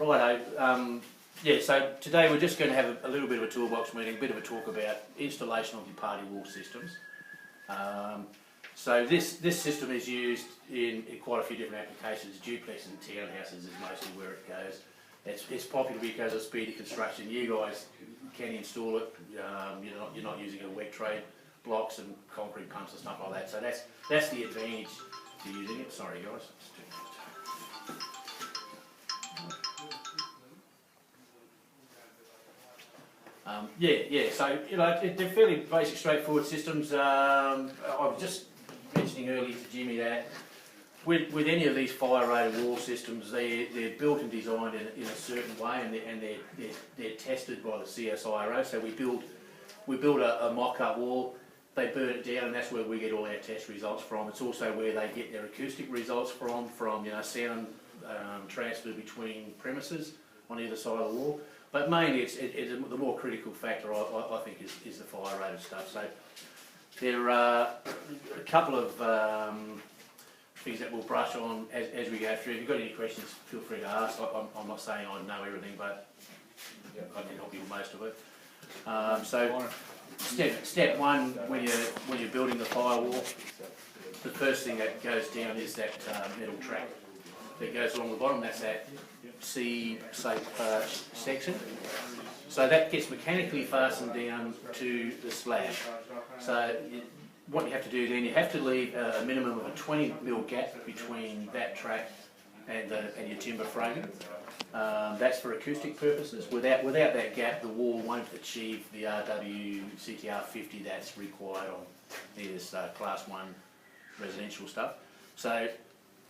Righto. Yeah, so today we're just going to have a little bit of a toolbox meeting, a bit of a talk about installation of your Partiwall systems. So this system is used in quite a few different applications. Duplexes and townhouses is mostly where it goes. It's popular because of speedy construction. You guys can install it. You're not using a wet trade, blocks and concrete pumps and stuff like that. So that's the advantage to using it. Sorry guys. So they're fairly basic, straightforward systems. I was just mentioning earlier to Jimmy that with any of these fire-rated wall systems, they're built and designed in a certain way, and they're tested by the CSIRO. So we build a mock-up wall, they burn it down, and that's where we get all our test results from. It's also where they get their acoustic results from sound transfer between premises on either side of the wall. But mainly, it's the more critical factor, I think, is the fire-rated stuff. So there are a couple of things that we'll brush on as we go through. If you've got any questions, feel free to ask. I'm not saying I know everything, but I can help you with most of it. So step one, when you're building the firewall, the first thing that goes down is that metal track that goes along the bottom. That's that C section. So that gets mechanically fastened down to the slab. So what you have to do then, you have to leave a minimum of a 20mm gap between that track and your timber framing. That's for acoustic purposes. Without that gap, the wall won't achieve the RWCTR 50 that's required on this Class 1 residential stuff. So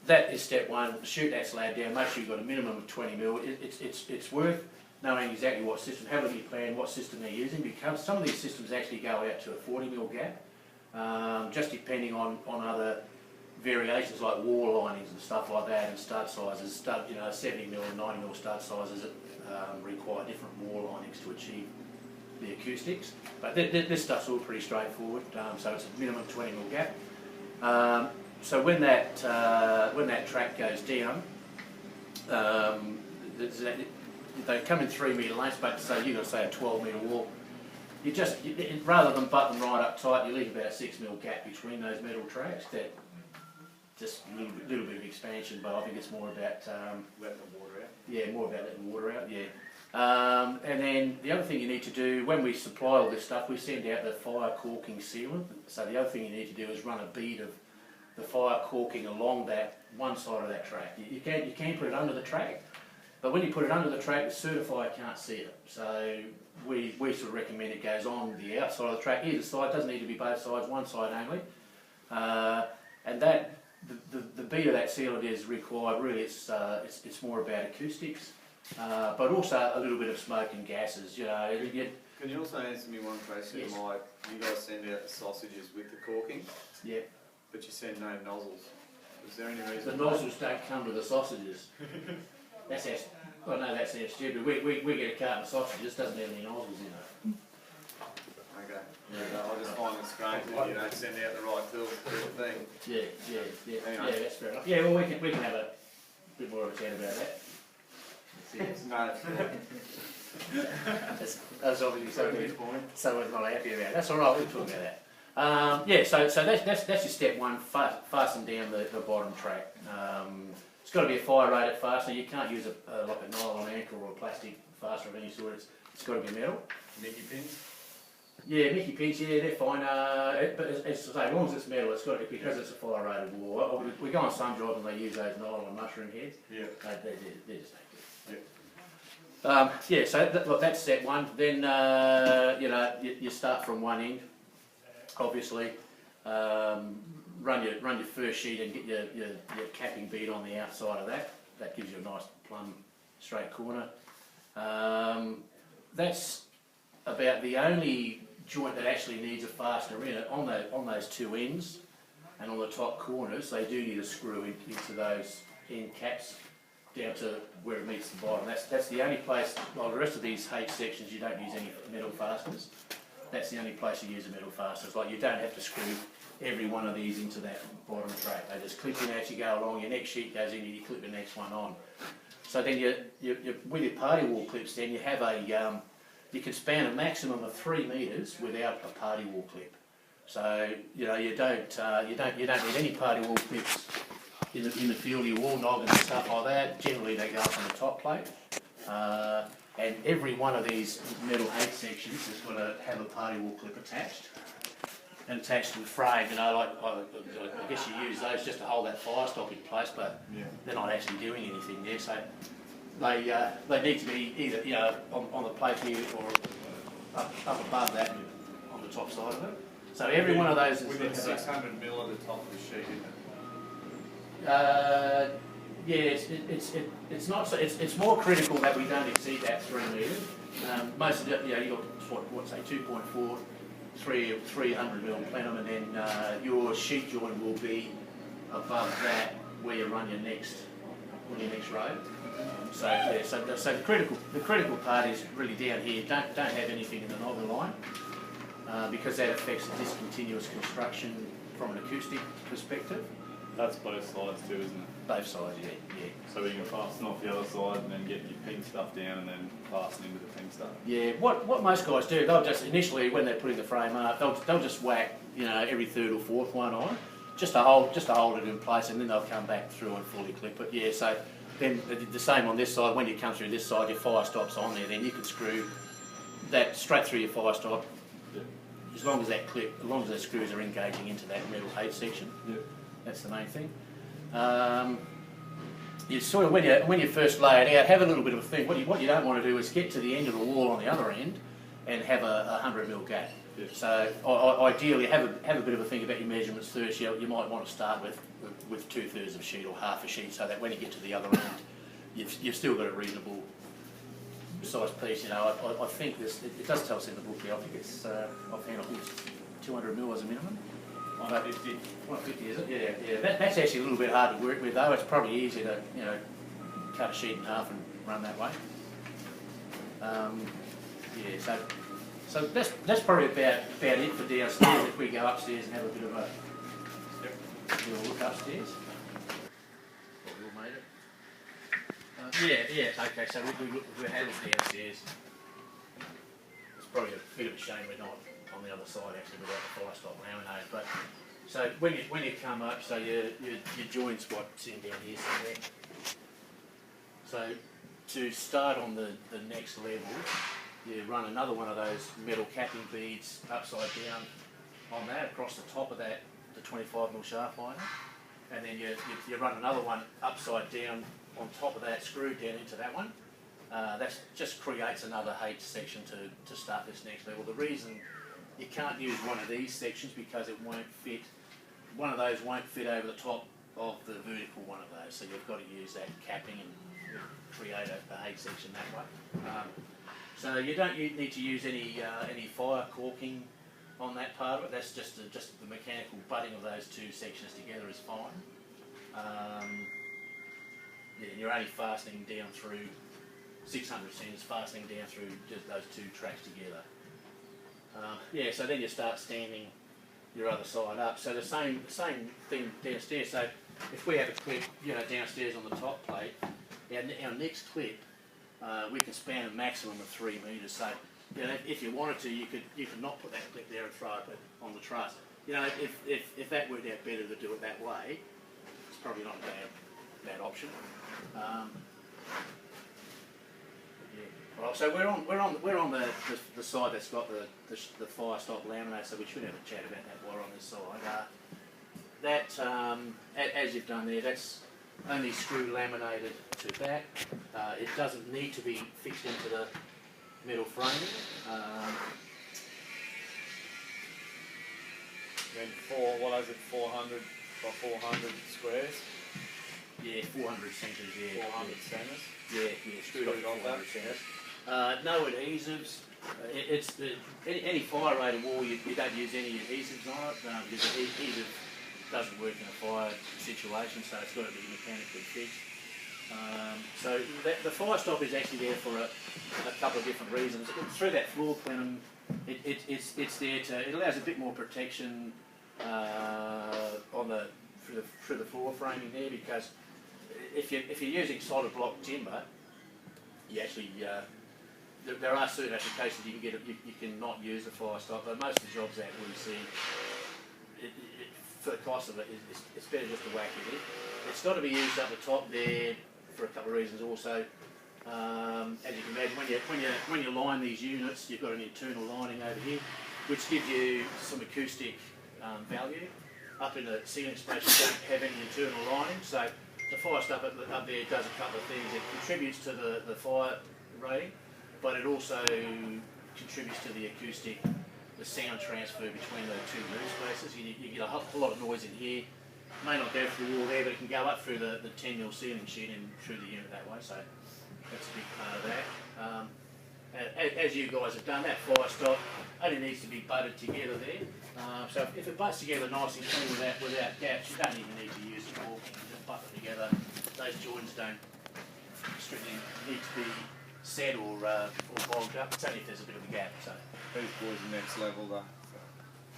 that is step one. Shoot that slab down. Make sure you've got a minimum of 20mm. It's worth knowing exactly what system, have a look at your plan, what system they're using, because some of these systems actually go out to a 40mm gap, just depending on other variations like wall linings and stuff like that, and stud sizes. 70mm and 90mm stud sizes require different wall linings to achieve the acoustics. But this stuff's all pretty straightforward. So it's a minimum 20mm gap. So when that track goes down, they come in 3 metre lengths, but so you've got to say a 12 metre wall. Rather than butt them right up tight, you leave about a 6mm gap between those metal tracks. That just a little bit of expansion, but I think it's more about letting the water out. Yeah, more about letting water out. Yeah. And then the other thing you need to do when we supply all this stuff, we send out the fire caulking sealant. So the other thing you need to do is run a bead of the fire caulking along that one side of that track. You can put it under the track, but when you put it under the track, the certifier can't see it. So we sort of recommend it goes on the outside of the track, either side. It doesn't need to be both sides, one side only. And that the bead of that sealant is required. Really, it's more about acoustics, but also a little bit of smoke and gases. Can you also answer me one question? Yes. Like, you guys send out the sausages with the caulking? Yeah. But you send no nozzles. Is there any reason? The nozzles don't come with the sausages. That's our stupid. We get a carton of sausages, doesn't have any nozzles in it. Okay. Yeah, I just find it strange that you don't send out the right tools to do the thing. Yeah. Anyway. Yeah, that's fair enough. Yeah, well, we can have a bit more of a chat about that. No. That's obviously something someone's not happy about. That's all right. We'll talk about that. So that's your step one. Fasten down the bottom track. It's got to be a fire-rated fastener. You can't use like a nylon anchor or a plastic fastener of any sort. It's got to be metal. Mickey pins? Yeah, Mickey pins. Yeah, they're fine. But as long as it's metal, it's got to, because it's a fire-rated wall. We go on some jobs and they use those nylon mushroom heads. Yeah. They just don't good. Yeah. So that's step one. Then you start from one end. Obviously, run your first sheet and get your capping bead on the outside of that. That gives you a nice plumb straight corner. That's about the only joint that actually needs a fastener in it. On those two ends and on the top corners, they do need a screw into those end caps down to where it meets the bottom. That's the only place. Like the rest of these H sections, you don't use any metal fasteners. That's the only place you use a metal fastener. It's like you don't have to screw every one of these into that bottom track. They just clip in as you go along. Your next sheet goes in and you clip the next one on. So then with your party wall clips, then you have you can span a maximum of 3 metres without a party wall clip. So you don't need any party wall clips in the field of your wall noggin and stuff like that. Generally they go up on the top plate. And every one of these metal 8 sections has got to have a party wall clip attached. And attached to the frame, like I guess you use those just to hold that fire stop in place, but they're not actually doing anything there. So they need to be either on the plate here or up above that on the top side of it. So every one of those is within 600 mil at the top of the sheet, isn't it? It's not so. It's more critical that we don't exceed that 3 metres. Most of it, you got say 2.4. 300 mil plenum, and then your sheet joint will be above that where you run your next road. So the critical part is really down here. Don't have anything in the noggin line because that affects the discontinuous construction from an acoustic perspective. That's both sides too, isn't it? Both sides, yeah. So you can fasten off the other side and then get your pink stuff down and then fasten into the pink stuff. Yeah, what most guys do, they'll just initially when they're putting the frame up, they'll just whack every third or fourth one on, just to hold it in place, and then they'll come back through and fully clip it. Yeah, so then the same on this side. When you come through this side, your fire stop's on there. Then you can screw that straight through your fire stop, as long as the screws are engaging into that metal 8 section. Yeah. That's the main thing. You sort of when you first lay it out, have a little bit of a think. What you don't want to do is get to the end of the wall on the other end and have a 100 mil gap. Yeah. So ideally, have a bit of a think about your measurements first. You might want to start with 2/3 of a sheet or half a sheet, so that when you get to the other end, you've still got a reasonable size piece. I think it does tell us in the book here. I think it's offhand, I think it's 200 mil as a minimum. 150. 150, is it? Yeah. That's actually a little bit hard to work with, though. It's probably easier to, cut a sheet in half and run that way. So that's probably about it for downstairs. If we go upstairs and have a bit of a look upstairs. We'll made it. Okay. So we'll have it downstairs. It's probably a bit of a shame we're not on the other side actually without the fire stop laminated. But so when you come up, so your joints sitting down here somewhere. So to start on the next level, you run another one of those metal capping beads upside down on that across the top of that, the 25 mil shaft liner, and then you run another one upside down on top of that, screwed down into that one. That just creates another H section to start this next level. The reason you can't use one of these sections because it won't fit. One of those won't fit over the top of the vertical one of those, so you've got to use that capping and create a H section that way. So you don't need to use any fire caulking on that part of it. That's just the mechanical butting of those two sections together is fine. You're only fastening down through 600 cents, fastening down through just those two tracks together. So then you start standing your other side up. So the same thing downstairs. So if we have a clip, downstairs on the top plate, our next clip, we can span a maximum of 3 metres. So if you wanted to, you could not put that clip there and throw it on the truss. If that worked out better to do it that way, it's probably not a bad option. Right, so we're on the side that's got the fire stop laminate, so we should have a chat about that while we're on this side. As you've done there, that's only screw laminated to that. It doesn't need to be fixed into the metal framing. Then 400 by 400 squares? Yeah, 400 centres, 400 centres? Yeah, screwed on 400 centres. No adhesives. Any fire rated wall, you don't use any adhesives on it because adhesive doesn't work in a fire situation, so it's got to be mechanically fixed. So the fire stop is actually there for a couple of different reasons. Through that floor plenum, it's there it allows a bit more protection through the floor framing there, because if you're using solid block timber, you actually there are certain applications you can not use the fire stop, but most of the jobs that we see, for the cost of it, it's better just to whack it in. It's got to be used up the top there for a couple of reasons also. As you can imagine, when you line these units, you've got an internal lining over here, which gives you some acoustic value. Up in the ceiling space, you don't have any internal lining, so the fire stuff up there does a couple of things. It contributes to the fire rating, but it also contributes to the acoustic, the sound transfer between the two roof spaces. You get a whole lot of noise in here. It may not go through the wall there, but it can go up through the 10mm ceiling sheet and through the unit that way, so that's a big part of that. As you guys have done, that fire stop only needs to be butted together there. So if it butts together nice and clean without gaps, you don't even need to use the fork. You can just butt them together. Those joints don't strictly need to be set or bogged up. It's only if there's a bit of a gap. So These boys are next level though.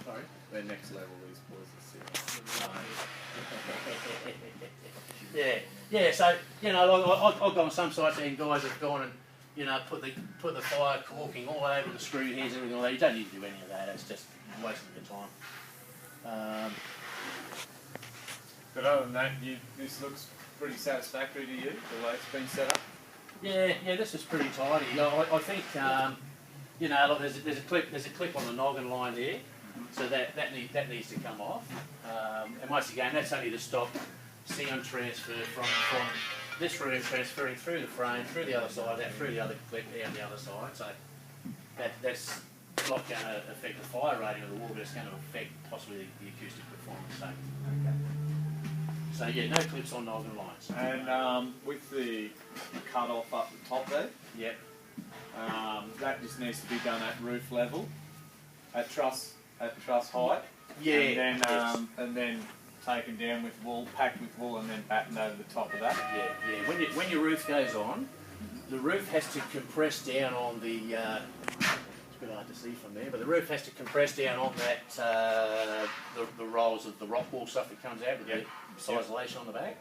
sorry. They're next level, these boys are Yeah. So I've gone on some sites and guys have gone and put the fire caulking all over the screw heads and everything like that. You don't need to do any of that. It's just wasting your time. But other than that, this looks pretty satisfactory to you, the way it's been set up? Yeah, this is pretty tidy. I think look, there's a clip on the noggin line there, so that needs to come off. And once again, that's only to stop sound transfer from this room transferring through the frame, through the other side, through the other clip down the other side. So that's not going to affect the fire rating of the wall, but it's going to affect possibly the acoustic performance. So yeah, no clips on noggin lines. And with the cut off up the top there, yep. That just needs to be done at roof level, at truss height. Yeah. And then taken down with wool, packed with wool, and then battened over the top of that. Yeah. When your roof goes on, the roof has to compress down on the. It's a bit hard to see from there, but the roof has to compress down on that the rolls of the rock wall stuff that comes out with the isolation on the back.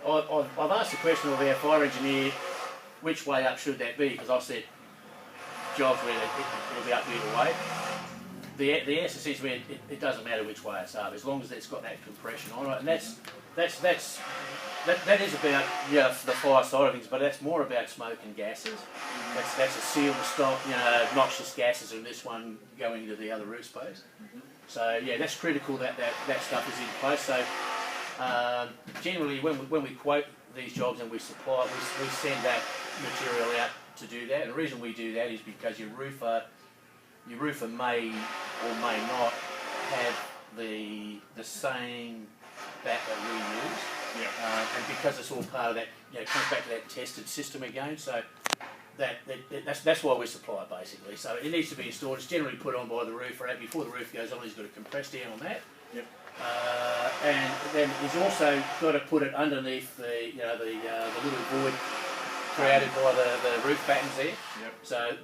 I've asked the question of our fire engineer, which way up should that be? Because I've said jobs where it'll be up either way. The answer seems to be it doesn't matter which way it's up, as long as it's got that compression on it, and that is about the fire side of things, but that's more about smoke and gases. That's a seal to stop noxious gases in this one going into the other roof space. So yeah, that's critical that stuff is in place. So generally, when we quote these jobs and we supply, we send that material out to do that. And the reason we do that is because your roofer may or may not have the same bat that we use, and because it's all part of that, comes back to that tested system again. So that's why we supply it basically. So it needs to be installed. It's generally put on by the roofer. Before the roof goes on, he's got to compress down on that. Yep. And then he's also got to put it underneath the little void created by the roof battens there. Yep. So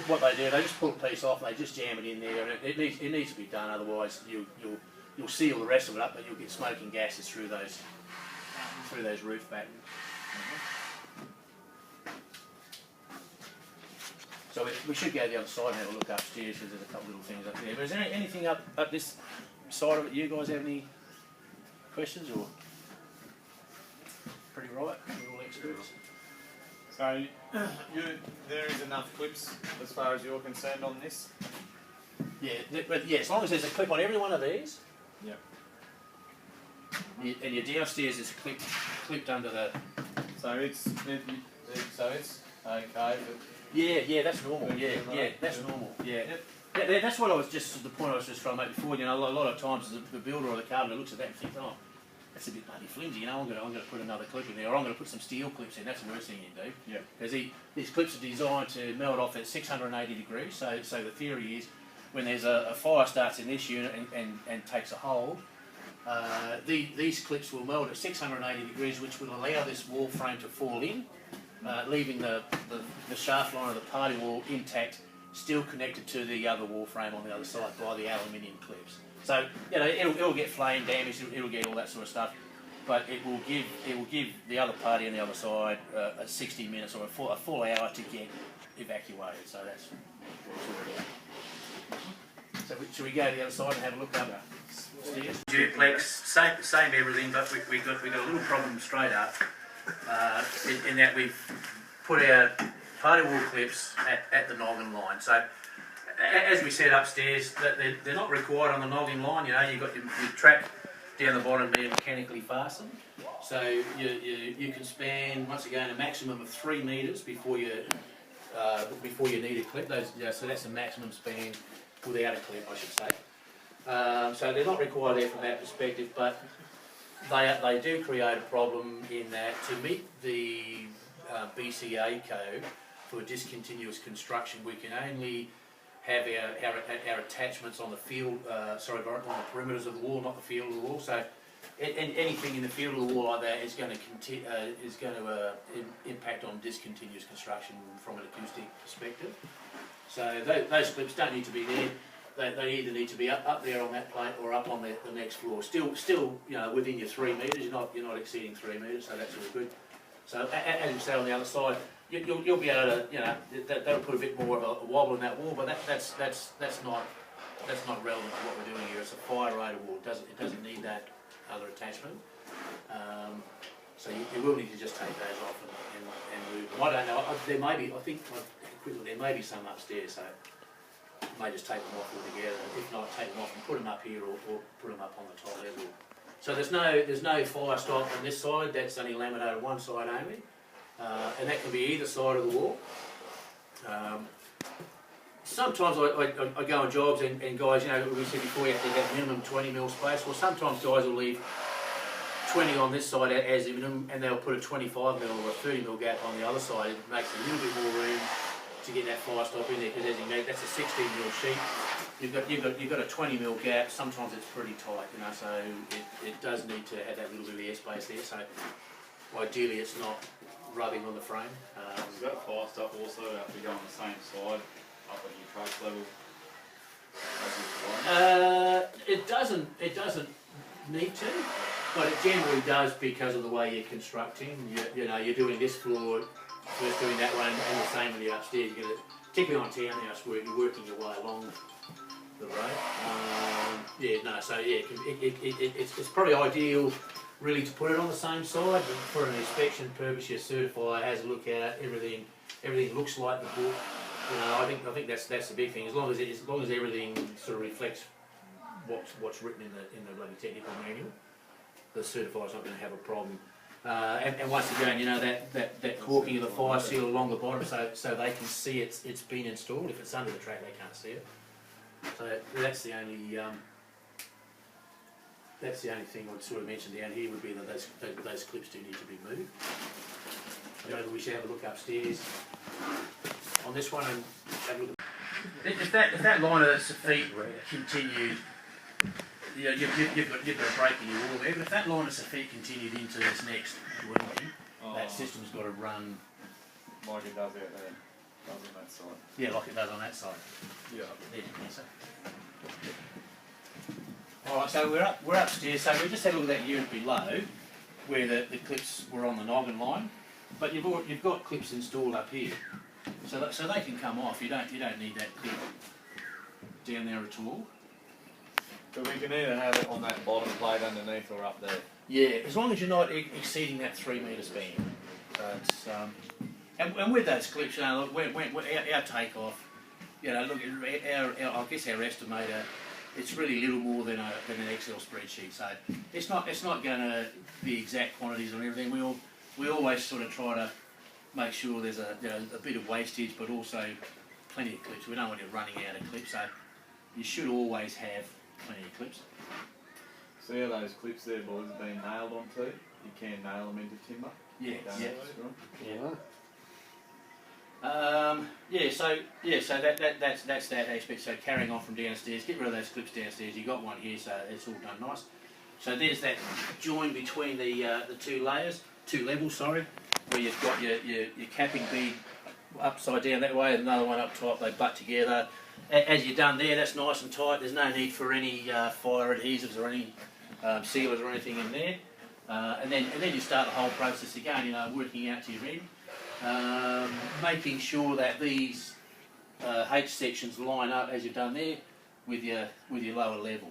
what they do, they just pull a piece off and they just jam it in there, and it needs to be done. Otherwise, you'll seal the rest of it up, but you'll get smoke and gases through those roof battens. So we should go to the other side and have a look upstairs, because there's a couple little things up there. But is there anything up this side of it? You guys have any questions, or pretty right? We're all experts. So there is enough clips as far as you're concerned on this? Yeah, as long as there's a clip on every one of these. Yep. And your downstairs is clipped under the. So it's okay. But Yeah, that's normal. Yeah, that's normal. Yeah. Yep. That's what I was just, the point I was just trying to make before. A lot of times the builder or the carpenter looks at that and thinks, oh, that's a bit bloody flimsy. I'm going to put another clip in there, or I'm going to put some steel clips in. That's the worst thing you do. Yeah. Because these clips are designed to melt off at 680 degrees. So the theory is, when there's a fire starts in this unit and takes a hold, these clips will melt at 680 degrees, which will allow this wall frame to fall in, leaving the shaft line of the party wall intact, still connected to the other wall frame on the other side by the aluminium clips. So it'll get flame damage, it'll get all that sort of stuff. but it will give the other party on the other side 60 minutes or a full hour to get evacuated. So that's what it's all about. So should we go to the other side and have a look up? Duplex, same everything, but we got a little problem straight up in that we've put our Partiwall clips at the noggin line. So as we said upstairs, they're not required on the noggin line. You know, you've got your track down the bottom being mechanically fastened. So you can span, once again, a maximum of 3 metres before you need a clip. So that's the maximum span without a clip, I should say. So they're not required there from that perspective, but they do create a problem in that to meet the BCA code for discontinuous construction, we can only have our attachments on the field, on the perimeters of the wall, not the field of the wall. So anything in the field of the wall like that is going to impact on discontinuous construction from an acoustic perspective. So those clips don't need to be there. They either need to be up there on that plate or up on the next floor. Still, you know, within your 3 metres. You're not exceeding 3 metres, so that's all good. So as you say on the other side, you'll be able to, you know, that'll put a bit more of a wobble in that wall, but that's not relevant to what we're doing here. It's a fire rated wall. It doesn't need that other attachment. So you will need to just take those off and move them. I don't know. There may be some upstairs, so I may just take them off altogether. If not, take them off and put them up here, or put them up on the top level. So there's no fire stop on this side. That's only laminated one side only, and that can be either side of the wall. Sometimes I go on jobs and guys, you know, we said before you have to have minimum 20 mil space. Well, sometimes guys will leave 20 on this side as a minimum, and they'll put a 25 mil or a 30 mil gap on the other side. It makes a little bit more room to get that fire stop in there, because as you know, that's a 16 mil sheet. You've got a 20 mil gap. Sometimes it's pretty tight, you know. So it does need to have that little bit of airspace there. So ideally, it's not rubbing on the frame. Does that fire stop also have to go on the same side up at your truck level? It doesn't need to, but it generally does because of the way you're constructing. You know, you're doing this floor, first doing that one, and the same with the upstairs. You're gonna, particularly on townhouse work, you're working your way along the road. It's probably ideal, really, to put it on the same side. But for an inspection purpose, your certifier has a look at it. Everything looks like the book. You know, I think that's the big thing. As long as everything sort of reflects what's written in the bloody technical manual, the certifier's not going to have a problem. And once again, you know, that caulking of the fire seal along the bottom, so they can see it's been installed. If it's under the track, they can't see it. So that's the only thing I'd sort of mention down here would be that those clips do need to be moved. Maybe we should have a look upstairs on this one and have a look. If that line of feet continued, you know, you've got a break in your wall there, but if that line of feet continued into this next dwelling, that system's got to run like it does out there, does on that side. Yeah, like it does on that side. Yeah. Alright, so we're upstairs, so we just had a look at that unit below, where the clips were on the noggin line, but you've got clips installed up here, so they can come off. You don't need that clip down there at all. So we can either have it on that bottom plate underneath or up there. Yeah, as long as you're not exceeding that 3 metre span. So it's, and with those clips, you know, our takeoff, you know, look, I guess our estimator, it's really little more than an Excel spreadsheet. So it's not going to be exact quantities on everything. We always sort of try to make sure there's a bit of wastage, but also plenty of clips. We don't want you running out of clips, so you should always have plenty of clips. See how those clips there, boys, have been nailed onto? You can nail them into timber. Yeah, So that's that aspect. So carrying on from downstairs, get rid of those clips downstairs. You got one here, so it's all done nice. So there's that join between the two levels, sorry, where you've got your capping bead upside down that way, and another one up top. They butt together. As you're done there, that's nice and tight. There's no need for any fire adhesives or any sealers or anything in there. and then you start the whole process again. You know, working out to your end, making sure that these H sections line up as you've done there with your lower level.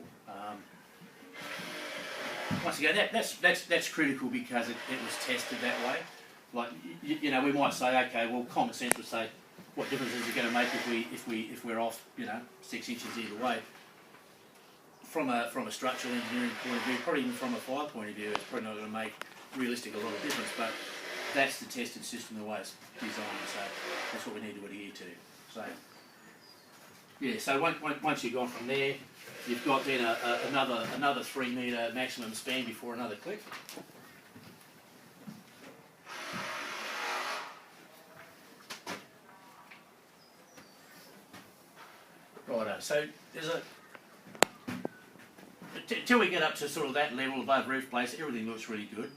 Once again, that's critical because it was tested that way. Like you know, we might say, okay, well, common sense would say, what difference is it going to make if we're off, you know, 6 inches either way? From a structural engineering point of view, probably even from a fire point of view, it's probably not going to make realistic a lot of difference. But that's the tested system, the way it's designed. So that's what we need to adhere to. So yeah, so once you've gone from there, you've got then another 3 metre maximum span before another clip. Righto, so there's till we get up to sort of that level above roof place, everything looks really good.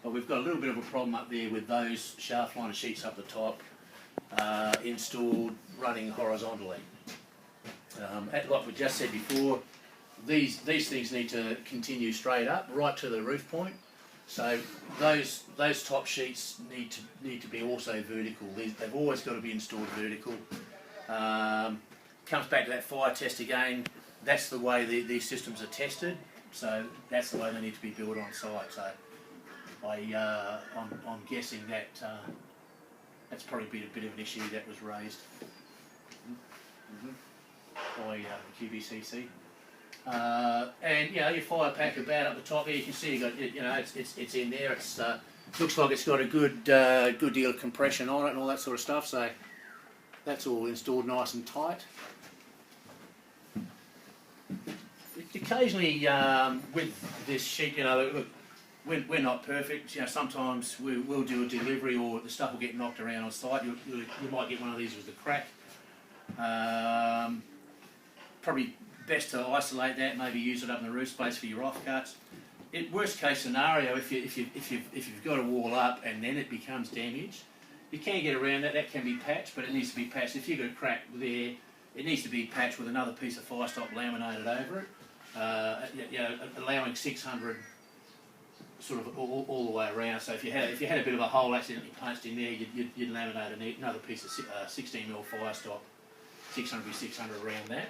But we've got a little bit of a problem up there with those shaft liner sheets up the top installed running horizontally. Like we just said before, these things need to continue straight up right to the roof point. So those top sheets need to be also vertical. They've always got to be installed vertical. Comes back to that fire test again. That's the way these systems are tested. So that's the way they need to be built on site. So I'm guessing that that's probably been a bit of an issue that was raised by the QBCC. And you know, your fire pack about up the top here, you can see you got, you know, it's in there. It's looks like it's got a good deal of compression on it and all that sort of stuff. So that's all installed nice and tight. Occasionally with this sheet, you know, look, we're not perfect. You know, sometimes we'll do a delivery or the stuff will get knocked around on site. You might get one of these with a crack. Probably best to isolate that. Maybe use it up in the roof space for your offcuts. Worst case scenario, if you've got a wall up and then it becomes damaged, you can get around that. That can be patched, but it needs to be patched. If you've got a crack there, it needs to be patched with another piece of fire stop laminated over it. You know, allowing 600 sort of all the way around. So if you had a bit of a hole accidentally punched in there, you'd laminate another piece of 16mm fire stop, 600 by 600 around that.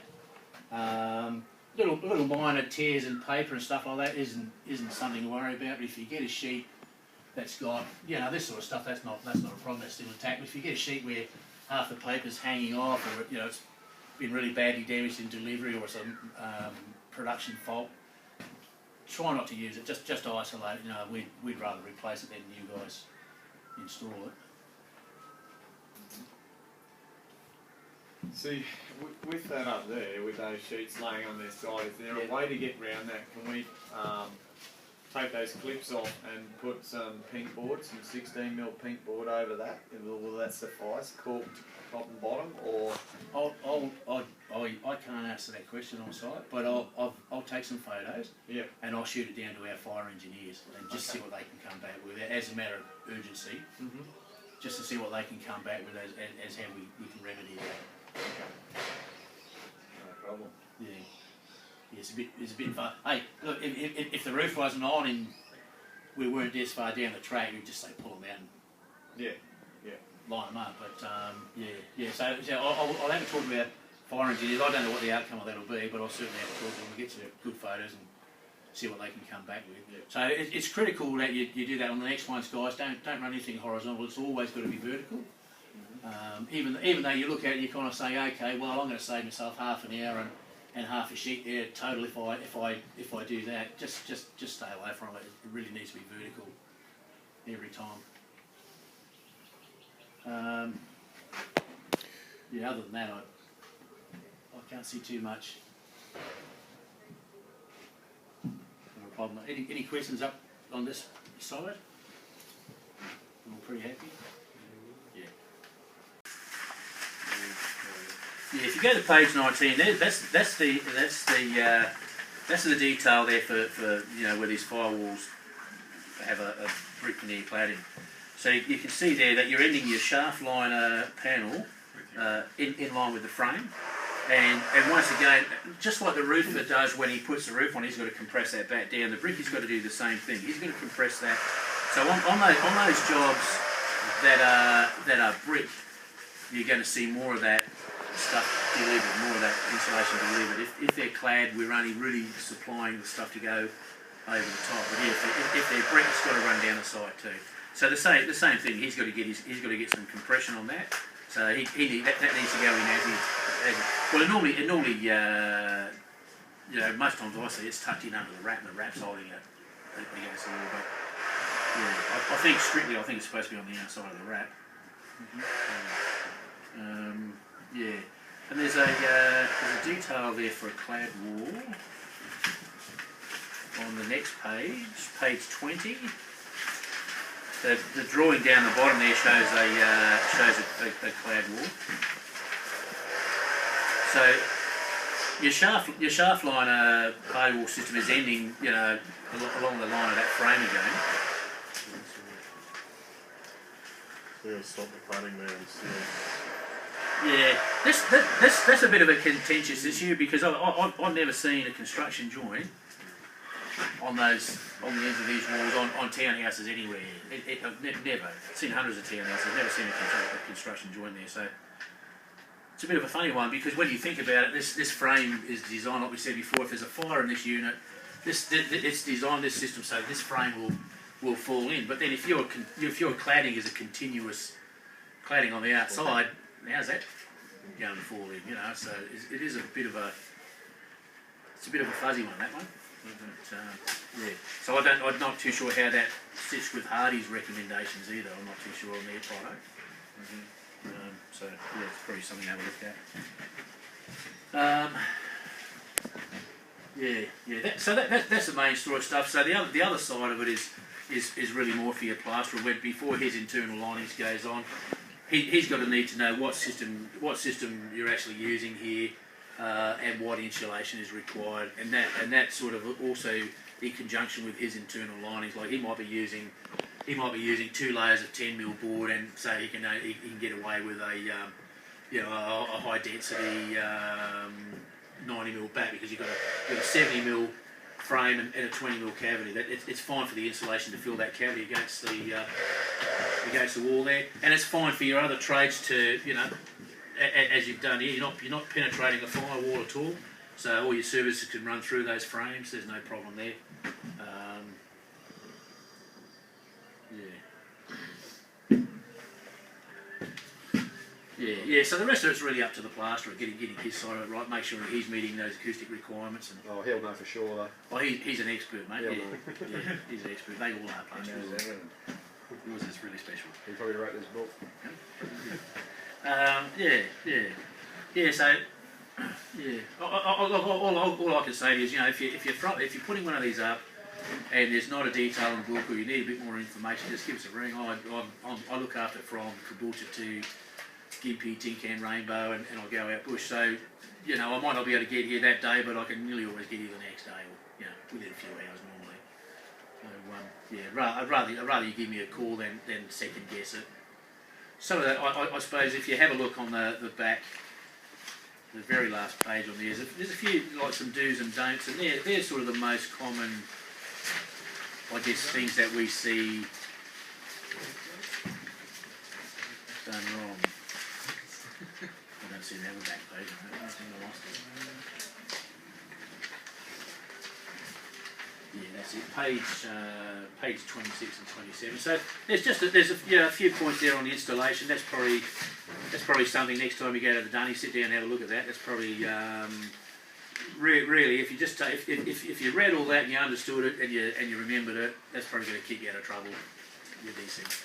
Little minor tears in paper and stuff like that isn't something to worry about. But if you get a sheet that's got, you know, this sort of stuff, that's not a problem. That's still intact. But if you get a sheet where half the paper's hanging off, or you know, it's been really badly damaged in delivery, or some production fault, try not to use it. Just isolate it. You know, we'd rather replace it than you guys install it. See, with that up there, with those sheets laying on their side, is there a way to get round that? Can we take those clips off and put some pink board, some 16mm pink board over that? Will that suffice, corked top and bottom, or? I can't answer that question on site, but I'll take some photos. Yep. And I'll shoot it down to our fire engineers and just see what they can come back with as a matter of urgency. Just to see what they can come back with as how we can remedy that. No problem. Yeah. It's a bit far. Hey, look, if the roof wasn't on and we weren't this far down the track, we'd just say pull them out and line them up. But So I'll have a talk about fire engineers. I don't know what the outcome of that will be, but I'll certainly have a talk to them and get some good photos and see what they can come back with. Yeah. So it's critical that you do that on the next ones, guys. Don't run anything horizontal. It's always got to be vertical. Even though you look at it, you kind of say, okay, well, I'm going to save myself half an hour and half a sheet there total if I do that. Just stay away from it. It really needs to be vertical every time. Other than that, I can't see too much of a problem. Any questions up on this side? I'm pretty happy. Yeah, if you go to page 19, that's the detail there for you know, where these firewalls have a brick veneer cladding. So you can see there that you're ending your shaft liner panel in line with the frame. And once again, just like the roofer does when he puts the roof on, he's got to compress that back down. The brick has got to do the same thing. He's got to compress that. So on those jobs that are brick, you're going to see more of that stuff delivered, more of that insulation delivered. If they're clad, we're only really supplying the stuff to go over the top. But if they're brick, it's got to run down the side too. So the same thing. He's got to get some compression on that. So that needs to go in as well. It normally most times I see it's tucked in under the wrap, and the wrap's holding it against the wall. But yeah, I think strictly, it's supposed to be on the outside of the wrap. Yeah, and there's a detail there for a clad wall on the next page, page 20. The drawing down the bottom there shows a clad wall. So your shaft liner Partiwall system is ending, along the line of that frame again. They're going to stop the cladding there and see. Yeah, that's a bit of a contentious issue because I've never seen a construction joint on the ends of these walls on townhouses anywhere. I've never seen hundreds of townhouses. Never seen a construction joint there. So it's a bit of a funny one because when you think about it, this frame is designed, like we said before. If there's a fire in this unit, it's designed this system so this frame will fall in. But then if your cladding is a continuous cladding on the outside, how's that going to fall in? So it is a bit of a fuzzy one, that one. But, yeah. So I'm not too sure how that sits with Hardy's recommendations either. I'm not too sure on their product. So yeah, it's probably something to have a look at. So that's the main sort of stuff. So the other side of it is really more for your plasterer. Where before his internal linings goes on, he's got to need to know what system you're actually using here. And what insulation is required, and that sort of also in conjunction with his internal linings. Like he might be using 2 layers of 10mm board, and so he can get away with a high density 90mm back because you've got a 70mm frame and a 20mm cavity. It's fine for the insulation to fill that cavity against the wall there, and it's fine for your other trades to as you've done here, you're not penetrating the firewall at all, so all your services can run through those frames. There's no problem there. So the rest of it's really up to the plasterer, getting his side of it right, make sure that he's meeting those acoustic requirements. And he'll know for sure though. Well, he's an expert, mate. Yeah, he's an expert. They all are plasterers. Yours is really special. He probably wrote this book. So all I can say is, if you're putting one of these up and there's not a detail in the book or you need a bit more information, just give us a ring. I look after it from Caboolture to Gympie, Tincan, Rainbow, and I'll go out bush. So I might not be able to get here that day, but I can nearly always get here the next day, or within a few hours normally. So I'd rather you give me a call than second guess it. Some of that, I suppose, if you have a look on the back, the very last page on there's a few like some do's and don'ts, and they're sort of the most common, I guess, things that we see done wrong. I don't see that on the back page. I think I lost it. Yeah, that's it. Page 26 and 27. So there's a few points there on the installation. That's probably something next time you go to the dunny, sit down and have a look at that. That's probably really if you just if you read all that and you understood it and you remembered it, that's probably going to keep you out of trouble with these things.